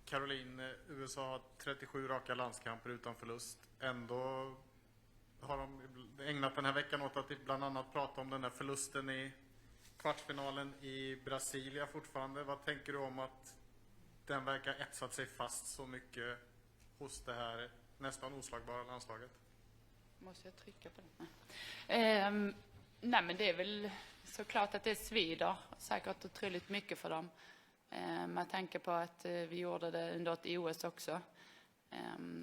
Caroline, USA har 37 raka landskamper utan förlust. Ändå har de ägnat den här veckan åt att bland annat prata om den här förlusten i kvartsfinalen i Brasilia fortfarande. Vad tänker du om att den verkar etsat sig fast så mycket hos det här nästan oslagbara landslaget? Måste jag trycka på den? Nej, men det är väl såklart att det svider säkert otroligt mycket för dem. Med tanke på att vi gjorde det under ett OS också.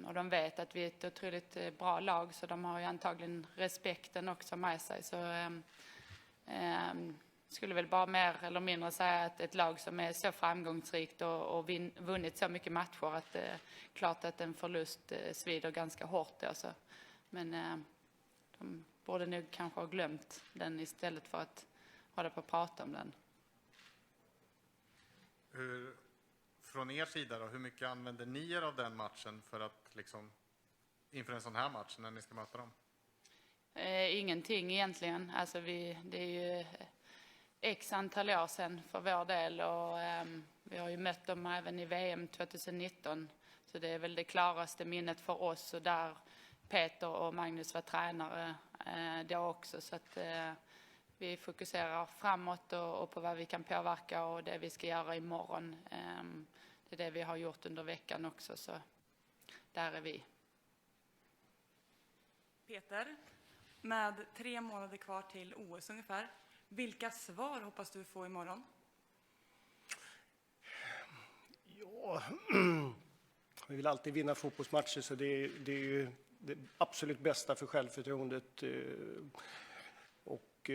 Och de vet att vi är ett otroligt bra lag, så de har ju antagligen respekten också med sig. Så skulle väl bara mer eller mindre säga att ett lag som är så framgångsrikt och vunnit så mycket matcher, att det är klart att en förlust svider ganska hårt. Alltså. Men de borde nog kanske ha glömt den istället för att hålla på att prata om den. Från er sida då, hur mycket använder ni er av den matchen för att liksom, inför en sån här match när ni ska möta dem? Ingenting egentligen. Alltså det är ju x antal år sedan för vår del, och vi har ju mött dem även i VM 2019. Så det är väl det klaraste minnet för oss, och där Peter och Magnus var tränare då också. Så att vi fokuserar framåt och på vad vi kan påverka och det vi ska göra imorgon. Det är det vi har gjort under veckan också, så där är vi. Peter, med 3 månader kvar till OS ungefär, vilka svar hoppas du få imorgon? Ja, vi vill alltid vinna fotbollsmatcher, så det är ju det absolut bästa för självförtroendet. Och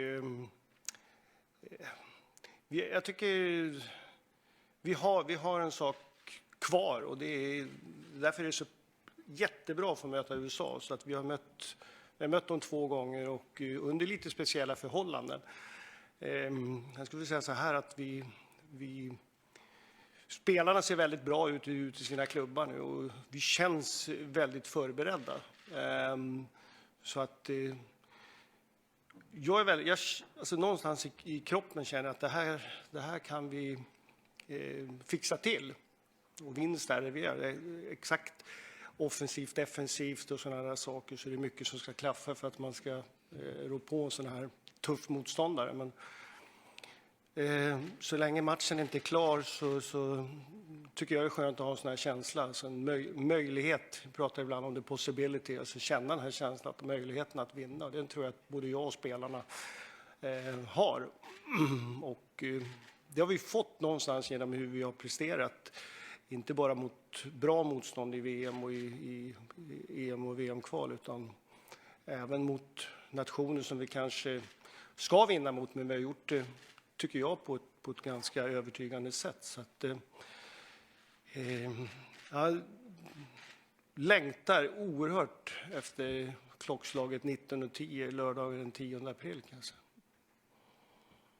jag tycker vi har en sak kvar, och det är därför är det så jättebra för att möta USA. Så att vi har mött dem 2 gånger och under lite speciella förhållanden. Jag skulle säga så här att spelarna ser väldigt bra ut i sina klubbar nu, och vi känns väldigt förberedda. Så att alltså någonstans i kroppen känner att det här kan vi fixa till. Och vinst där vi är exakt offensivt, defensivt och sådana där saker, så det är mycket som ska klaffa för att man ska rå på en sån här tuff motståndare. Men så länge matchen inte är klar så tycker jag det är skönt att ha en sån här känsla. Alltså en möjlighet, jag pratar ibland om the possibility, alltså känna den här känslan, att möjligheten att vinna. Den tror jag att både jag och spelarna har. Och det har vi fått någonstans genom hur vi har presterat. Inte bara mot bra motstånd i VM och i EM och VM-kval, utan även mot nationer som vi kanske ska vinna mot, men vi har gjort det, tycker jag, på ett ganska övertygande sätt. Så att jag längtar oerhört efter klockslaget 19:10 lördagen den 10 april kanske.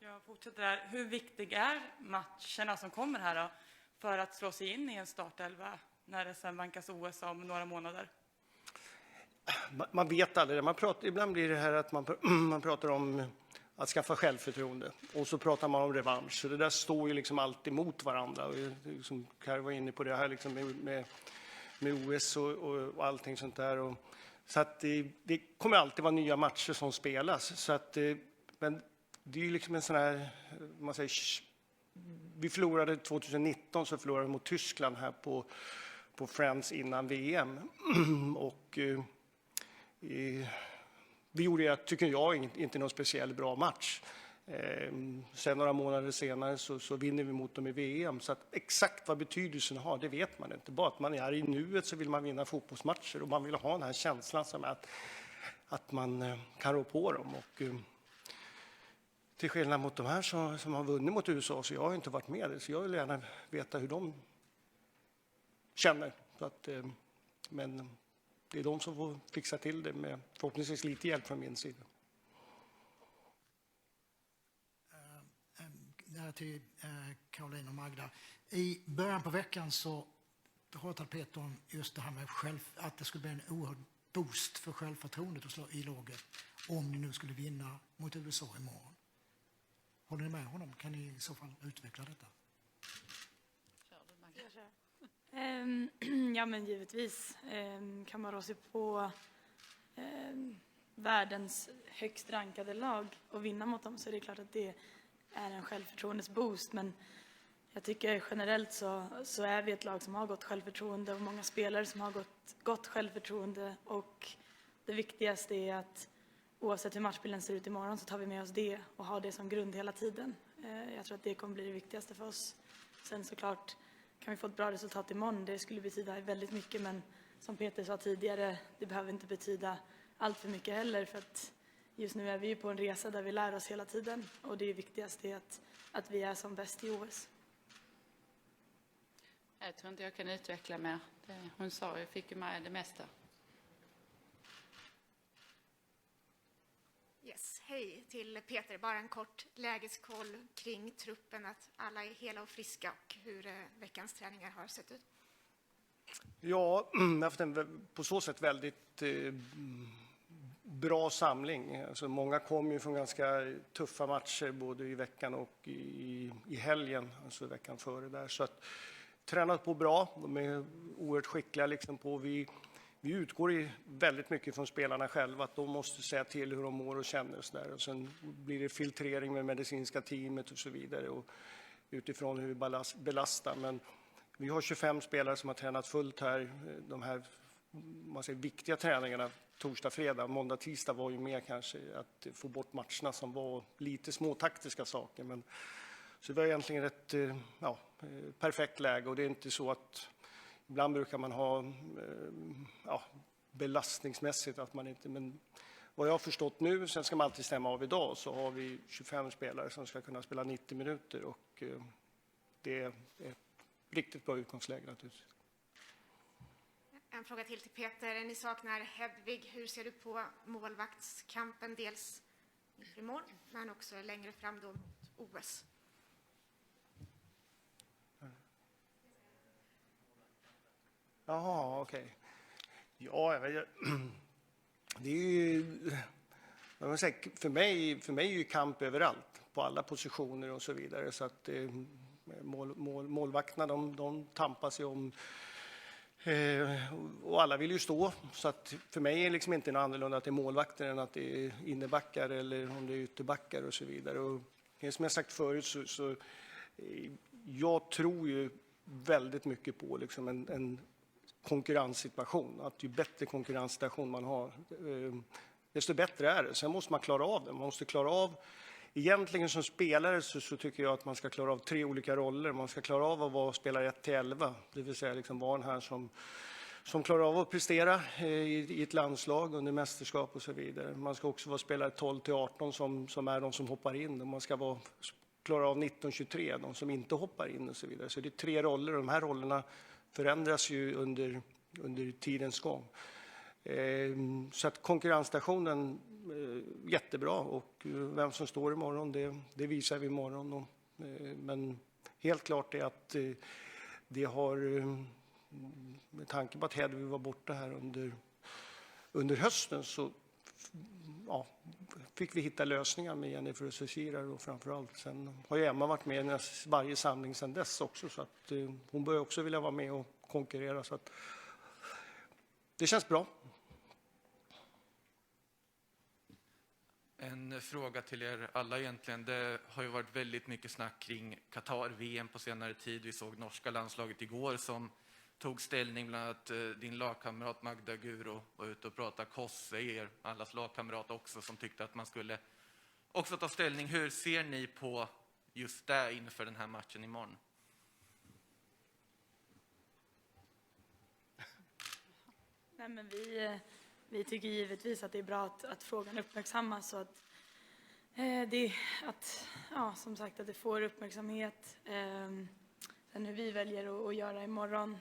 Jag fortsätter där. Hur viktig är matcherna som kommer här då för att slå sig in i en startelva när det sen vankas OS om några månader? Man vet aldrig. Ibland blir det här att man pratar om att skaffa självförtroende, och så pratar man om revansch. Så det där står ju liksom alltid mot varandra. Och liksom Kari var inne på det här liksom med OS och allting sånt där. Och så att det kommer alltid vara nya matcher som spelas. Så att, men det är ju liksom en sån här, man säger, vi förlorade 2019, så förlorade vi mot Tyskland här på Friends innan VM. Och vi gjorde, tycker jag, inte någon speciellt bra match. Sen några månader senare så vinner vi mot dem i VM. Så att exakt vad betydelsen har, det vet man inte. Bara att man är i nuet så vill man vinna fotbollsmatcher, och man vill ha den här känslan som att man kan rå på dem. Och till skillnad mot de här som har vunnit mot USA, så jag har inte varit med. Så jag vill gärna veta hur de känner. Så att, men det är de som får fixa till det med förhoppningsvis lite hjälp från min sida. Till Caroline och Magda. I början på veckan så pratade Peter om just det här med att det skulle bli en oerhörd boost för självförtroendet i laget om ni nu skulle vinna mot USA imorgon. Håller ni med honom? Kan ni i så fall utveckla detta? Ja, men givetvis. Kan man rå sig på världens högst rankade lag och vinna mot dem så är det klart att det är en självförtroendesboost. Men jag tycker generellt så är vi ett lag som har gott självförtroende och många spelare som har gott självförtroende. Och det viktigaste är att oavsett hur matchbilden ser ut imorgon så tar vi med oss det och har det som grund hela tiden. Jag tror att det kommer bli det viktigaste för oss. Sen såklart kan vi få ett bra resultat imorgon. Det skulle betyda väldigt mycket, men som Peter sa tidigare, det behöver inte betyda allt för mycket heller, för att just nu är vi ju på en resa där vi lär oss hela tiden och det viktigaste är att vi är som bäst i OS. Jag tror inte jag kan utveckla mer. Hon sa, jag fick ju med det mesta. Yes. Hej till Peter. Bara en kort lägeskoll kring truppen, att alla är hela och friska och hur veckans träningar har sett ut. Ja, jag har haft en på så sätt väldigt bra samling. Alltså, många kom ju från ganska tuffa matcher både i veckan och i helgen, alltså veckan före där. Så att tränat på bra, de är oerhört skickliga liksom på. Vi utgår i väldigt mycket från spelarna själva, att de måste säga till hur de mår och känner och så där. Och sen blir det filtrering med medicinska teamet och så vidare och utifrån hur vi belastar. Men vi har 25 spelare som har tränat fullt här. De här viktiga träningarna, torsdag, fredag, måndag, tisdag var ju mer kanske att få bort matcherna som var lite små taktiska saker. Men, så det var egentligen ett perfekt läge, och det är inte så att ibland brukar man ha belastningsmässigt att man inte, men vad jag har förstått nu, sen ska man alltid stämma av idag, så har vi 25 spelare som ska kunna spela 90 minuter och det är ett riktigt bra utgångsläge naturligtvis. En fråga till Peter. Ni saknar Hedvig. Hur ser du på målvaktskampen, dels inför mål men också längre fram då mot OS? Jaha, okej. Ja, det är ju, för mig är ju kamp överallt, på alla positioner och så vidare. Så att målvakterna, de tampas ju om, och alla vill ju stå. Så att för mig är det liksom inte något annorlunda att det är målvakter än att det är innebackar eller om det är ytterbackar och så vidare. Och som jag sagt förut så jag tror ju väldigt mycket på liksom en konkurrenssituation. Att ju bättre konkurrenssituation man har, desto bättre är det. Sen måste man klara av det. Man måste klara av, egentligen som spelare så tycker jag att man ska klara av 3 olika roller. Man ska klara av att vara spelare 1-11, det vill säga liksom vara den här som klarar av att prestera i ett landslag under mästerskap och så vidare. Man ska också vara spelare 12-18 som är de som hoppar in, och man ska klara av 19-23, de som inte hoppar in och så vidare. Så det är 3 roller, och de här rollerna förändras ju under tidens gång. Så att konkurrensstationen jättebra, och vem som står imorgon, det visar vi imorgon. Men helt klart är att det har, med tanke på att Hedvig var borta här under hösten, så fick vi hitta lösningar med Jennifer och Cecilia och framförallt. Sen har ju Emma varit med i varje samling sedan dess också, så att hon börjar också vilja vara med och konkurrera, så att det känns bra. En fråga till er alla egentligen. Det har ju varit väldigt mycket snack kring Qatar-VM på senare tid. Vi såg norska landslaget igår som tog ställning, bland annat din lagkamrat Magda Guro var ute och pratade kosse, allas lagkamrat också, som tyckte att man skulle också ta ställning. Hur ser ni på just det inför den här matchen imorgon? Nej, men vi tycker givetvis att det är bra att frågan uppmärksammas och som sagt att det får uppmärksamhet. Sen hur vi väljer att göra imorgon.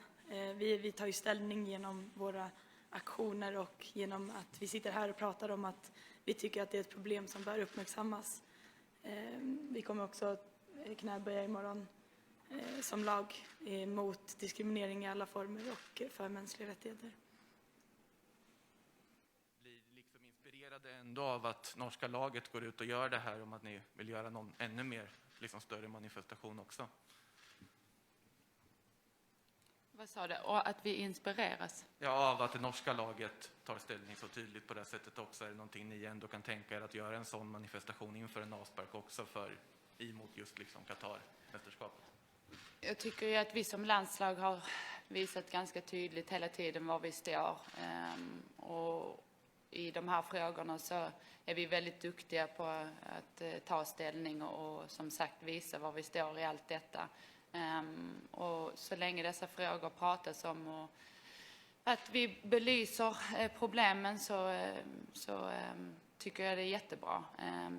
Vi tar ju ställning genom våra aktioner och genom att vi sitter här och pratar om att vi tycker att det är ett problem som bör uppmärksammas. Vi kommer också knäböja imorgon som lag mot diskriminering i alla former och för mänskliga rättigheter. Blir liksom inspirerade ändå av att norska laget går ut och gör det här, om att ni vill göra någon ännu mer liksom större manifestation också? Vad sa du? Och att vi inspireras? Ja, av att det norska laget tar ställning så tydligt på det sättet också. Är det någonting ni ändå kan tänka er att göra en sån manifestation inför en avspark också emot just liksom Qatar-mästerskapet? Jag tycker ju att vi som landslag har visat ganska tydligt hela tiden var vi står. Och i de här frågorna så är vi väldigt duktiga på att ta ställning och som sagt visa var vi står i allt detta. Och så länge dessa frågor pratas om och att vi belyser problemen så tycker jag det är jättebra.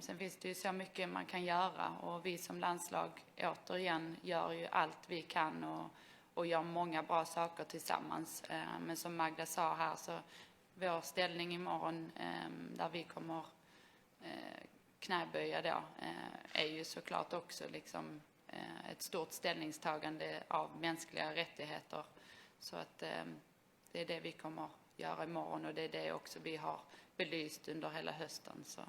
Sen finns det ju så mycket man kan göra och vi som landslag återigen gör ju allt vi kan och gör många bra saker tillsammans. Men som Magda sa här så vår ställning imorgon där vi kommer knäböja då är ju såklart också liksom ett stort ställningstagande av mänskliga rättigheter. Så att det är det vi kommer göra imorgon och det är det också vi har belyst under hela hösten. Så.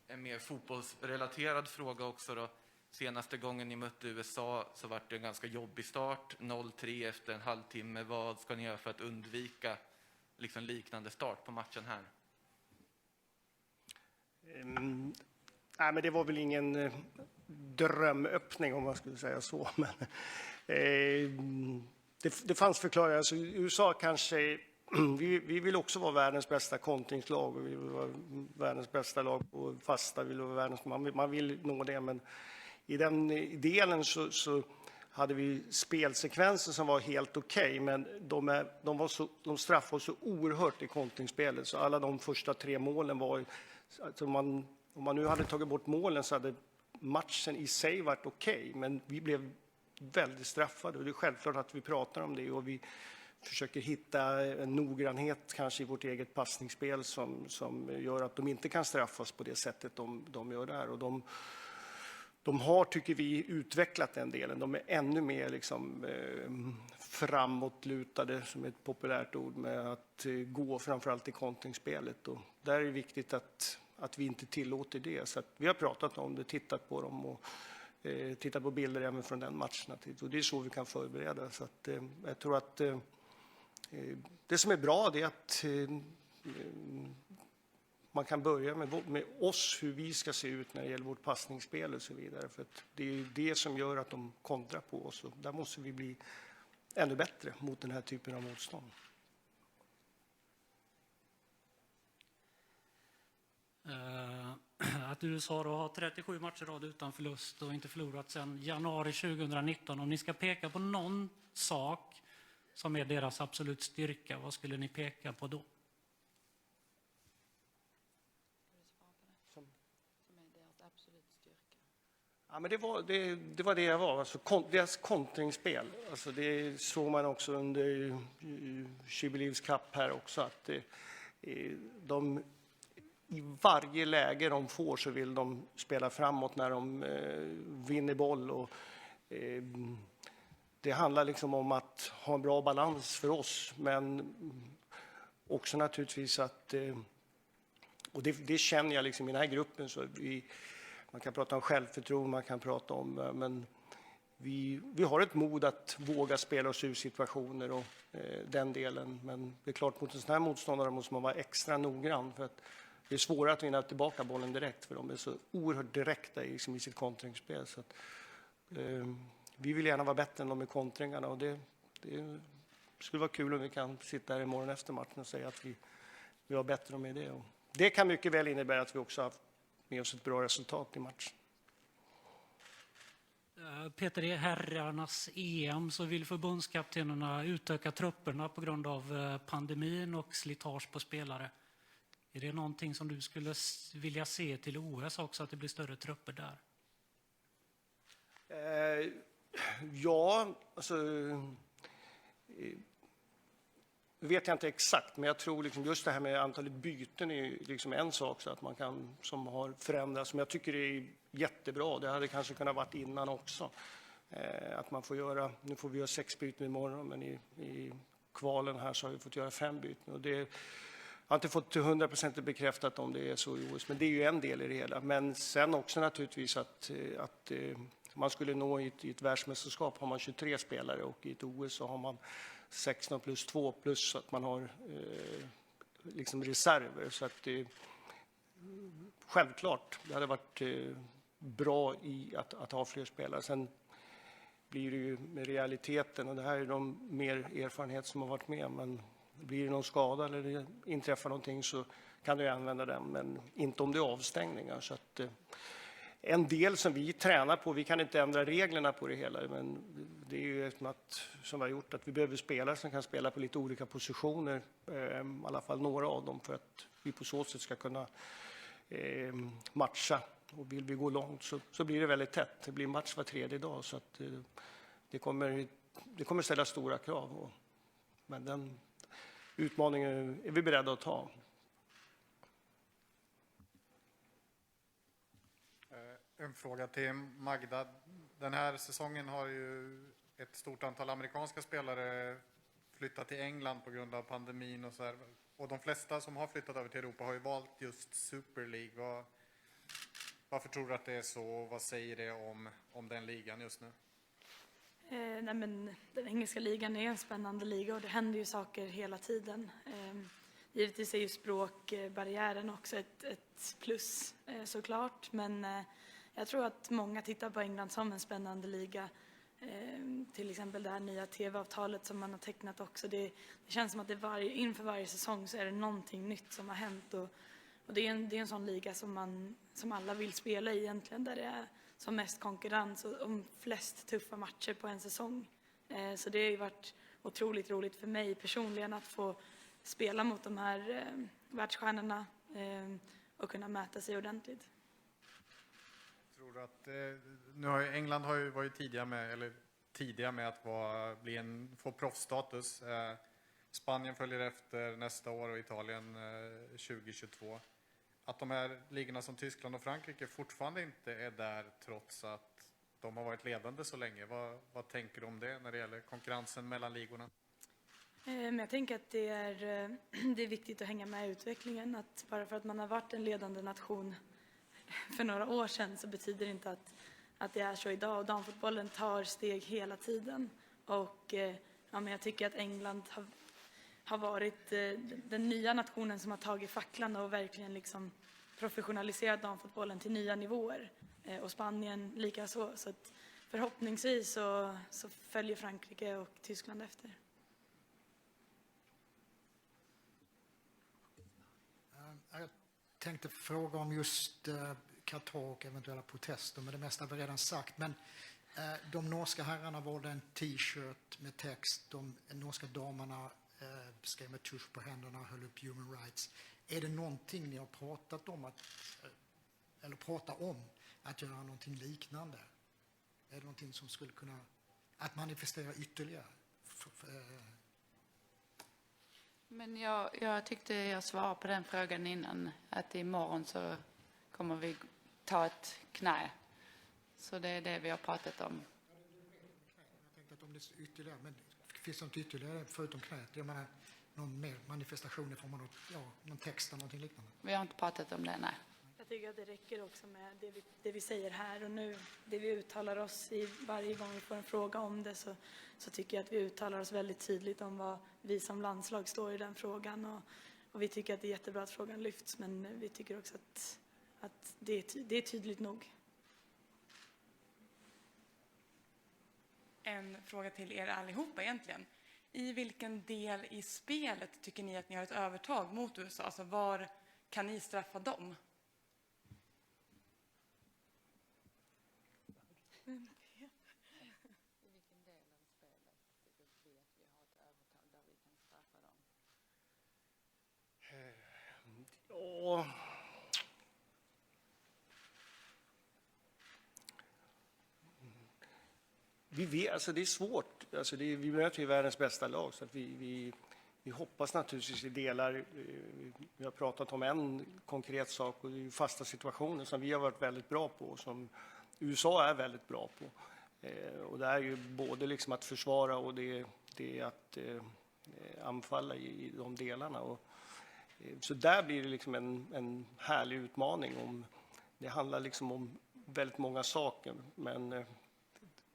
En mer fotbollsrelaterad fråga också då. Senaste gången ni mötte USA så var det en ganska jobbig start. 0-3 efter en halvtimme. Vad ska ni göra för att undvika liksom liknande start på matchen här? Nej, men det var väl ingen drömöppning om man skulle säga så. Men, det fanns förklaringar. Alltså, USA kanske... Vi vill också vara världens bästa kontringslag och vi vill vara världens bästa lag på fasta. Man vill nå det, men i den delen så hade vi spelsekvenser som var helt okej, men de straffade så oerhört i kontringsspelet. Så alla de första 3 målen var... Alltså om man nu hade tagit bort målen så hade matchen i sig varit okej, men vi blev väldigt straffade och det är självklart att vi pratar om det och vi försöker hitta en noggrannhet kanske i vårt eget passningsspel som gör att de inte kan straffas på det sättet de gör där. Och de har, tycker vi, utvecklat den delen. De är ännu mer liksom, framåtlutade, som är ett populärt ord, med att gå framförallt i kontringsspelet. Och där är det viktigt att vi inte tillåter det. Så att vi har pratat om det, tittat på dem och tittat på bilder även från den matchen. Och det är så vi kan förbereda. Så att, jag tror att det som är bra är att man kan börja med oss, hur vi ska se ut när det gäller vårt passningsspel och så vidare. För att det är det som gör att de kontrar på oss. Och där måste vi bli ännu bättre mot den här typen av motstånd. Att USA då har 37 matcher rad utan förlust och inte förlorat sedan januari 2019. Om ni ska peka på någon sak som är deras absolut styrka, vad skulle ni peka på då? Ja, men det var det jag var. Alltså, deras kontringsspel. Alltså, det såg man också under Jubileums Cup här också. Att de i varje läge de får så vill de spela framåt när de vinner boll. Och, det handlar liksom om att ha en bra balans för oss. Men också naturligtvis att... Och det känner jag liksom i den här gruppen. Så man kan prata om självförtroende, man kan prata om... Men vi har ett mod att våga spela oss ur situationer och den delen. Men det är klart, mot en sån här motståndare måste man vara extra noggrann. För att det är svårare att vinna tillbaka bollen direkt. För de är så oerhört direkta i sitt kontringsspel. Så att, vi vill gärna vara bättre än de i kontringarna. Och det skulle vara kul om vi kan sitta här imorgon efter matchen och säga att vi var bättre med det. Och det kan mycket väl innebära att vi också har med oss ett bra resultat i matchen. Peter, i herrarnas EM så vill förbundskaptenerna utöka trupperna på grund av pandemin och slitage på spelare. Är det någonting som du skulle vilja se till OS också, att det blir större trupper där? Ja, alltså... vet jag inte exakt, men jag tror liksom just det här med antalet byten är liksom en sak så att man kan, som har förändrats, som jag tycker är jättebra. Det hade kanske kunnat varit innan också. Att man får göra, nu får vi göra 6 byten imorgon, men i kvalen här så har vi fått göra 5 byten. Och det, jag har inte fått till 100% bekräftat om det är så i OS, men det är ju en del i det hela. Men sen också naturligtvis att Man skulle nå i ett världsmästerskap har man 23 spelare och i ett OS så har man 16 plus 2 plus att man har liksom reserver. Så att självklart, det hade varit bra i att ha fler spelare. Sen blir det ju med realiteten, och det här är de mer erfarenhet som har varit med, men blir det någon skada eller det inträffar någonting så kan du använda den, men inte om det är avstängningar. Så att, en del som vi tränar på, vi kan inte ändra reglerna på det hela, men det är ju något som har gjort att vi behöver spelare som kan spela på lite olika positioner, i alla fall några av dem, för att vi på så sätt ska kunna matcha. Och vill vi gå långt så blir det väldigt tätt. Det blir match var tredje dag, så att det kommer ställa stora krav. Men den utmaningen är vi beredda att ta. En fråga till Magda. Den här säsongen har ju ett stort antal amerikanska spelare flyttat till England på grund av pandemin och så här. Och de flesta som har flyttat över till Europa har ju valt just Super League. Varför tror du att det är så? Vad säger det om den ligan just nu? Nej, men den engelska ligan är en spännande liga och det händer ju saker hela tiden. Givetvis är ju språkbarriären också ett plus såklart, men jag tror att många tittar på England som en spännande liga. Till exempel det här nya tv-avtalet som man har tecknat också. Det känns som att inför varje säsong så är det någonting nytt som har hänt. Och det är en sån liga som alla vill spela i egentligen, där det är som mest konkurrens och flest tuffa matcher på en säsong. Så det har ju varit otroligt roligt för mig personligen att få spela mot de här världsstjärnorna och kunna mäta sig ordentligt. Tror du att nu har England varit tidiga med att få proffsstatus. Spanien följer efter nästa år och Italien 2022. Att de här ligorna som Tyskland och Frankrike fortfarande inte är där trots att de har varit ledande så länge. Vad tänker du om det när det gäller konkurrensen mellan ligorna? Men jag tänker att det är viktigt att hänga med i utvecklingen. Att bara för att man har varit en ledande nation för några år sedan så betyder det inte att det är så idag. Och damfotbollen tar steg hela tiden. Och men jag tycker att England har varit den nya nationen som har tagit facklan och verkligen liksom professionaliserat damfotbollen till nya nivåer. Och Spanien likaså. Så att förhoppningsvis så följer Frankrike och Tyskland efter. Jag tänkte fråga om just Qatar och eventuella protester, men det mesta var redan sagt. Men de norska herrarna valde en t-shirt med text. De norska damerna skrev med tusch på händerna och höll upp human rights. Är det någonting ni har pratat om eller pratar om att göra någonting liknande? Är det någonting som skulle kunna att manifestera ytterligare? Men jag tyckte jag svarade på den frågan innan, att imorgon så kommer vi ta ett knä. Så det är det vi har pratat om. Jag tänkte att om det är ytterligare, men finns det något ytterligare förutom knät? Jag menar, någon mer manifestation i form av någon text eller någonting liknande? Vi har inte pratat om det, nej. Jag tycker att det räcker också med det vi säger här och nu. Det vi uttalar oss i varje gång vi får en fråga om det så tycker jag att vi uttalar oss väldigt tydligt om vad vi som landslag står i den frågan. Och vi tycker att det är jättebra att frågan lyfts, men vi tycker också att det är tydligt nog. En fråga till er allihopa egentligen. I vilken del i spelet tycker ni att ni har ett övertag mot USA? Alltså var kan ni straffa dem? Ja. Vi vet, alltså det är svårt. Alltså vi möter ju världens bästa lag, så att vi hoppas naturligtvis i delar. Vi har pratat om en konkret sak och det är fasta situationer som vi har varit väldigt bra på, som USA är väldigt bra på. Och det är ju både liksom att försvara och det är att anfalla i de delarna. Och, så där blir det liksom en härlig utmaning. Det handlar liksom om väldigt många saker, men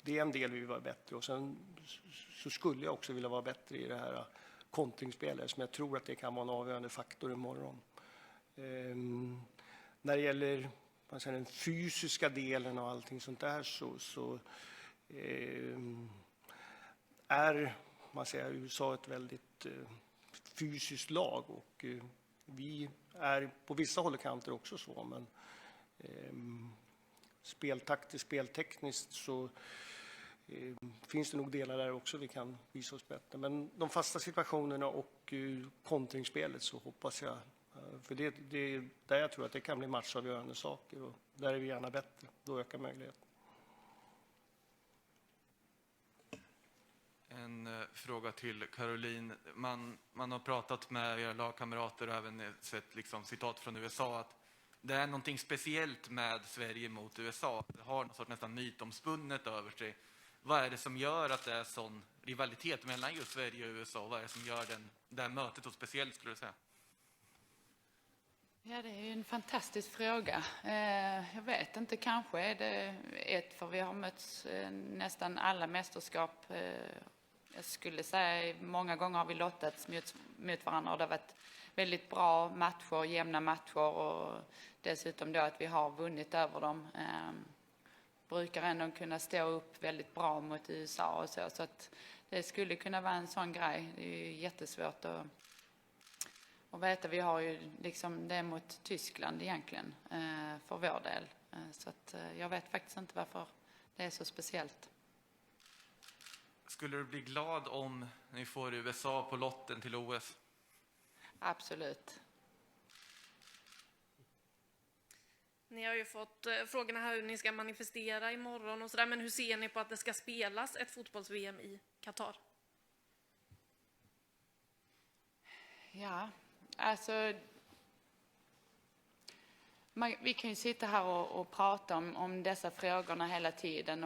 det är en del vi vill vara bättre. Och sen så skulle jag också vilja vara bättre i det här kontringsspelet, som jag tror att det kan vara en avgörande faktor imorgon. När det gäller den fysiska delen och allting sånt där så är USA ett väldigt fysiskt lag, och vi är på vissa håll och kanter också så, men speltaktiskt, speltekniskt så finns det nog delar där också vi kan visa oss bättre. Men de fasta situationerna och kontringsspelet så hoppas jag, för det är där jag tror att det kan bli matchavgörande saker, och där är vi gärna bättre. Då ökar möjligheten. En fråga till Caroline. Man har pratat med era lagkamrater och även sett liksom citat från USA att det är någonting speciellt med Sverige mot USA. Det har något sorts nästan mytomspunnet över sig. Vad är det som gör att det är sån rivalitet mellan just Sverige och USA? Vad är det som gör det här mötet så speciellt, skulle du säga? Ja, det är ju en fantastisk fråga. Jag vet inte, kanske är det för vi har mötts nästan alla mästerskap. Jag skulle säga många gånger har vi lottats mot varandra, och det har varit väldigt bra matcher, jämna matcher, och dessutom då att vi har vunnit över dem. Brukar ändå kunna stå upp väldigt bra mot USA och så att det skulle kunna vara en sån grej. Det är ju jättesvårt att veta. Vi har ju liksom det mot Tyskland egentligen för vår del. Så att jag vet faktiskt inte varför det är så speciellt. Skulle du bli glad om ni får USA på lotten till OS? Absolut. Ni har ju fått frågorna här hur ni ska manifestera imorgon och sådär, men hur ser ni på att det ska spelas ett fotbolls-VM i Qatar? Ja, alltså vi kan ju sitta här och prata om dessa frågorna hela tiden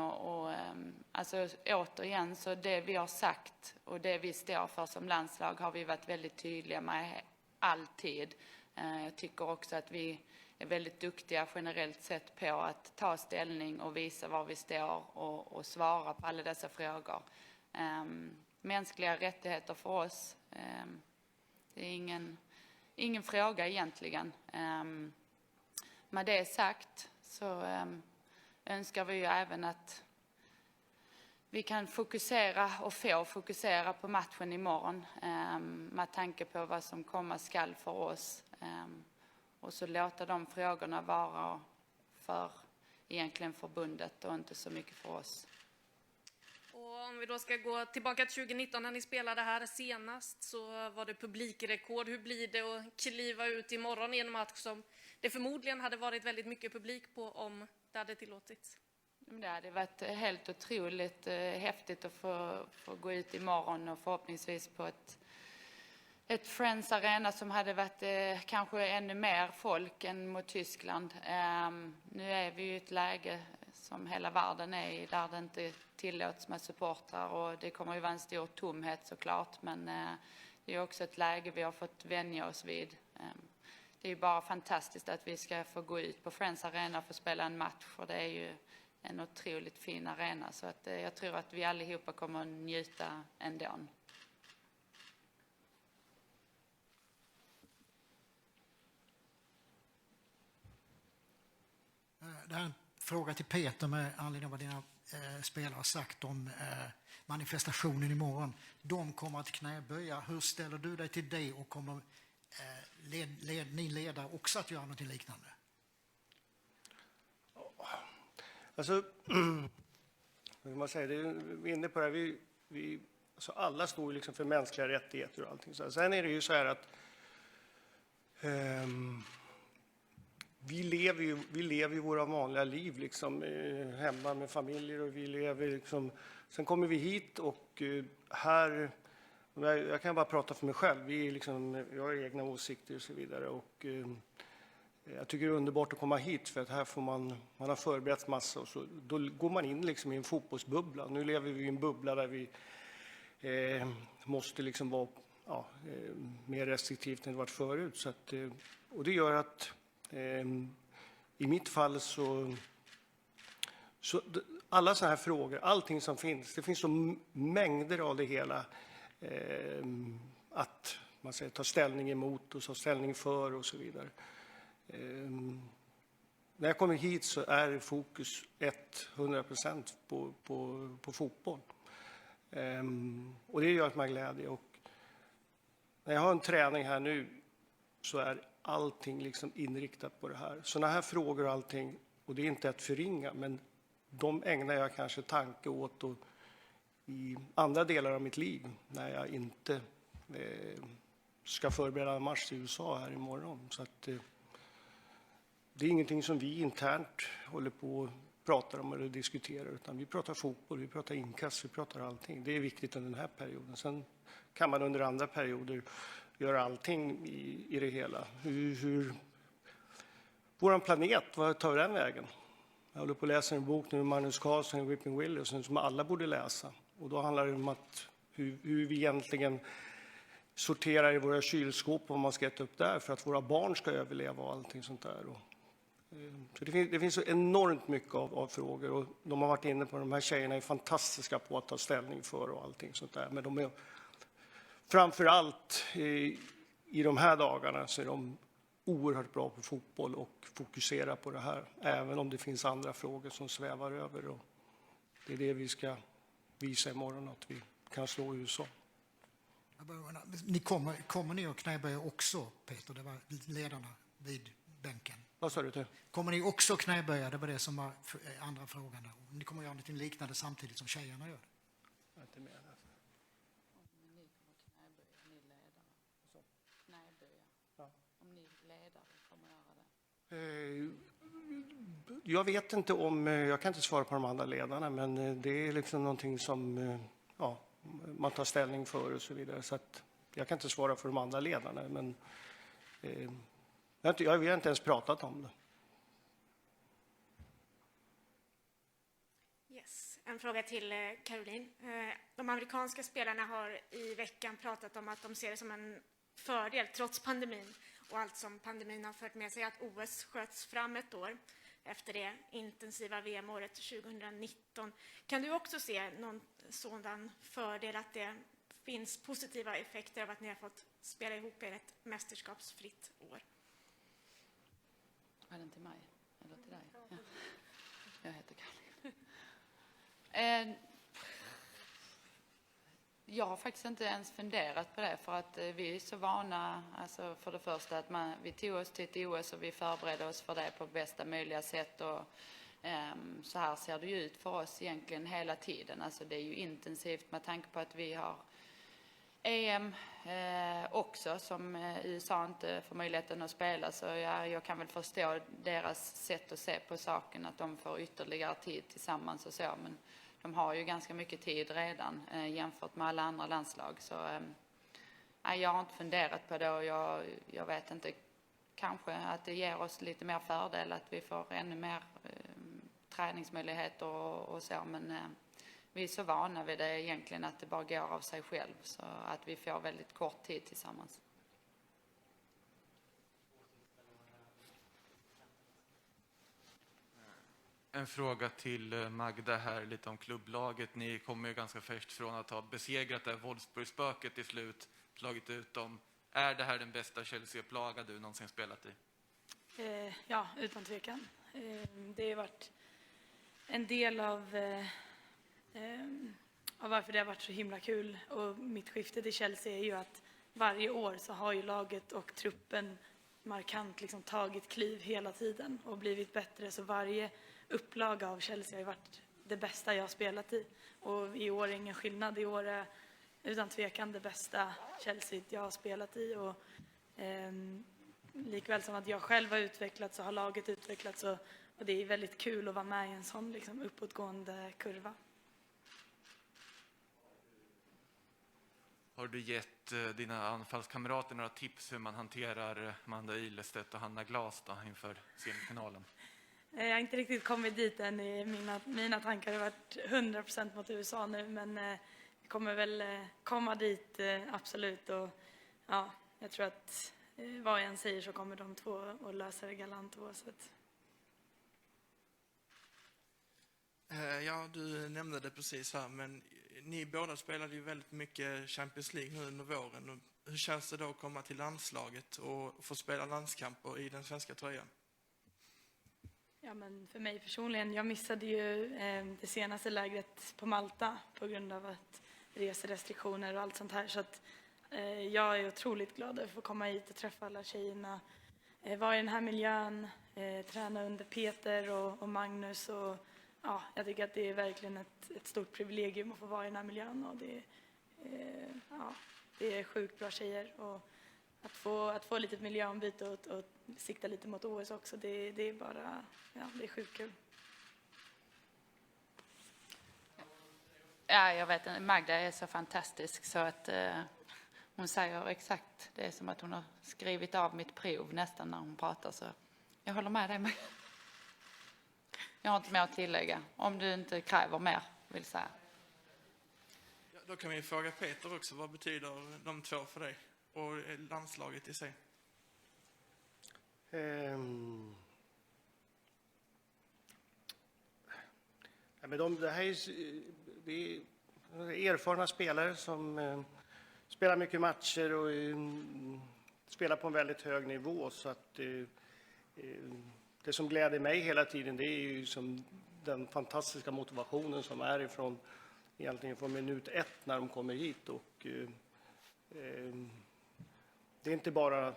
alltså återigen, så det vi har sagt och det vi står för som landslag har vi varit väldigt tydliga med alltid. Jag tycker också att vi är väldigt duktiga generellt sett på att ta ställning och visa var vi står och svara på alla dessa frågor. Mänskliga rättigheter för oss, det är ingen fråga egentligen. Med det sagt så önskar vi ju även att vi kan fokusera och få fokusera på matchen imorgon med tanke på vad som komma skall för oss. Och så låta de frågorna vara för egentligen förbundet och inte så mycket för oss. Och om vi då ska gå tillbaka till 2019 när ni spelade här senast, så var det publikrekord. Hur blir det att kliva ut imorgon i en match som det förmodligen hade varit väldigt mycket publik på om det hade tillåtits? Det hade varit helt otroligt häftigt att få gå ut imorgon och förhoppningsvis på ett Friends Arena som hade varit kanske ännu mer folk än mot Tyskland. Nu är vi i ett läge som hela världen är i, där det inte tillåts med supportrar, och det kommer ju vara en stor tomhet såklart, men det är också ett läge vi har fått vänja oss vid. Det är ju bara fantastiskt att vi ska få gå ut på Friends Arena och få spela en match, för det är ju en otroligt fin arena, så att jag tror att vi allihopa kommer att njuta ändå. Det här är en fråga till Peter med anledning av vad dina spelare har sagt om manifestationen imorgon. De kommer att knäböja. Hur ställer du dig till det, och kommer ni ledare också att göra något liknande? Alltså, man säger, vi är inne på det här, alltså alla står ju liksom för mänskliga rättigheter och allting. Sen är det ju så här att vi lever ju våra vanliga liv liksom, hemma med familjer, och vi lever liksom, sen kommer vi hit och här, jag kan bara prata för mig själv, jag har egna åsikter och så vidare, och jag tycker det är underbart att komma hit, för att här får man har förberett massa, och så då går man in liksom i en fotbollsbubbla. Nu lever vi i en bubbla där vi måste liksom vara mer restriktivt än det varit förut, så att, och det gör att i mitt fall så alla sådana här frågor, allting som finns, det finns så mängder av det hela att man säger ta ställning emot och ta ställning för och så vidare. När jag kommer hit så är fokus 100% på fotboll. Och det gör mig glädje. Och när jag har en träning här nu så är allting liksom inriktat på det här. Sådana här frågor och allting, och det är inte att förringa, men de ägnar jag kanske tanke åt och i andra delar av mitt liv när jag inte ska förbereda en match i USA här imorgon. Så att det är ingenting som vi internt håller på och pratar om eller diskuterar, utan vi pratar fotboll, vi pratar inkast, vi pratar allting. Det är viktigt under den här perioden. Sen kan man under andra perioder göra allting i det hela. Hur vår planet, vad tar den vägen? Jag håller på att läsa en bok nu med Magnus Carlsen och Whipping Williams som alla borde läsa. Och då handlar det om att hur vi egentligen sorterar i våra kylskåp och vad man ska äta upp där för att våra barn ska överleva och allting sånt där. Så det finns så enormt mycket av frågor och de har varit inne på, de här tjejerna är fantastiska på att ta ställning för och allting sånt där. Men de är framför allt i de här dagarna så är de oerhört bra på fotboll och fokuserar på det här. Även om det finns andra frågor som svävar över. Och det är det vi ska visa imorgon, att vi kan slå USA. Ni kommer ni att knäböja också, Peter? Det var ledarna vid bänken. Vad sa du till? Kommer ni också knäböja? Det var det som var andra frågan. Ni kommer göra något liknande samtidigt som tjejerna gör det? Jag är inte med. Om ni ledare kommer göra det? Jag vet inte om, jag kan inte svara på de andra ledarna, men det är liksom någonting som man tar ställning för och så vidare. Så att jag kan inte svara för de andra ledarna, men jag har inte ens pratat om det. Yes. En fråga till Caroline. De amerikanska spelarna har i veckan pratat om att de ser det som en fördel trots pandemin och allt som pandemin har fört med sig att OS sköts fram ett år efter det intensiva VM-året 2019. Kan du också se någon sådan fördel, att det finns positiva effekter av att ni har fått spela ihop er ett mästerskapsfritt år? Är den till mig eller till dig? Ja. Jag heter Karin. Jag har faktiskt inte ens funderat på det, för att vi är så vana, alltså för det första att vi tog oss till ett OS och vi förberedde oss för det på bästa möjliga sätt, och så här ser det ju ut för oss egentligen hela tiden. Alltså det är ju intensivt med tanke på att vi har EM också som USA inte får möjligheten att spela, så jag kan väl förstå deras sätt att se på saken, att de får ytterligare tid tillsammans och så, men de har ju ganska mycket tid redan jämfört med alla andra landslag. Så jag har inte funderat på det, och jag vet inte, kanske att det ger oss lite mer fördel att vi får ännu mer träningsmöjligheter och så, men vi är så vana vid det egentligen att det bara går av sig själv, så att vi får väldigt kort tid tillsammans. En fråga till Magda här, lite om klubblaget. Ni kommer ju ganska färskt från att ha besegrat det här Wolfsburg-spöket till slut, slagit ut dem. Är det här den bästa Chelsea-upplaga du någonsin spelat i? Ja, utan tvekan. Det har varit en del av varför det har varit så himla kul. Och mitt skifte till Chelsea är ju att varje år så har ju laget och truppen markant liksom tagit kliv hela tiden och blivit bättre. Så varje upplaga av Chelsea har ju varit det bästa jag har spelat i. Och i år är ingen skillnad. I år är utan tvekan det bästa Chelsea jag har spelat i. Och likväl som att jag själv har utvecklats så har laget utvecklats. Och det är väldigt kul att vara med i en sån liksom uppåtgående kurva. Har du gett dina anfallskamrater några tips hur man hanterar Amanda Ilestedt och Hanna Glas då, inför semifinalen? Jag har inte riktigt kommit dit än. Mina tankar har varit 100% mot USA nu, men vi kommer väl komma dit, absolut. Och ja, jag tror att vad jag än säger så kommer de två att lösa det galant oavsett. Ja, du nämnde det precis här, men ni båda spelade ju väldigt mycket Champions League nu under våren. Och hur känns det då att komma till landslaget och få spela landskamper i den svenska tröjan? Ja, men för mig personligen, jag missade ju det senaste lägret på Malta på grund av att reserestriktioner och allt sånt här. Så att, jag är otroligt glad att få komma hit och träffa alla tjejerna, vara i den här miljön, träna under Peter och Magnus. Och, ja, jag tycker att det är verkligen ett stort privilegium att få vara i den här miljön. Och det är sjukt bra tjejer. Och att få lite miljöombyte och sikta lite mot OS också, det är bara, ja, det är sjukt kul. Ja, jag vet inte. Magda är så fantastisk så att hon säger exakt. Det är som att hon har skrivit av mitt prov nästan när hon pratar. Så jag håller med dig. Jag har inte mer att tillägga. Om du inte kräver mer, vill säga. Ja, då kan vi fråga Peter också. Vad betyder de två för dig och landslaget i sig? Ja, men det här det är erfarna spelare som spelar mycket matcher och spelar på en väldigt hög nivå. Så att det som gläder mig hela tiden, det är ju som den fantastiska motivationen som är egentligen från minut 1 när de kommer hit. Och det är inte bara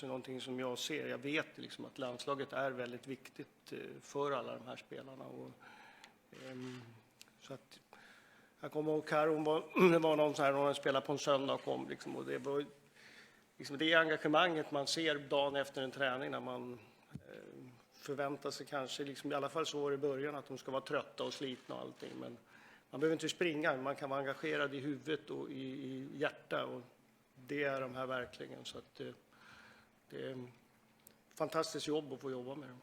någonting som jag ser. Jag vet liksom att landslaget är väldigt viktigt för alla de här spelarna. Och, så att jag kommer ihåg Karon det var någon så här när de spelade på en söndag och kom liksom, och det var liksom det engagemanget man ser dagen efter en träning när man förväntar sig kanske liksom, i alla fall så var det i början att de ska vara trötta och slitna och allting, men man behöver inte springa, man kan vara engagerad i huvudet och i hjärta, och det är de här verkligen, så att det är ett fantastiskt jobb att få jobba med dem.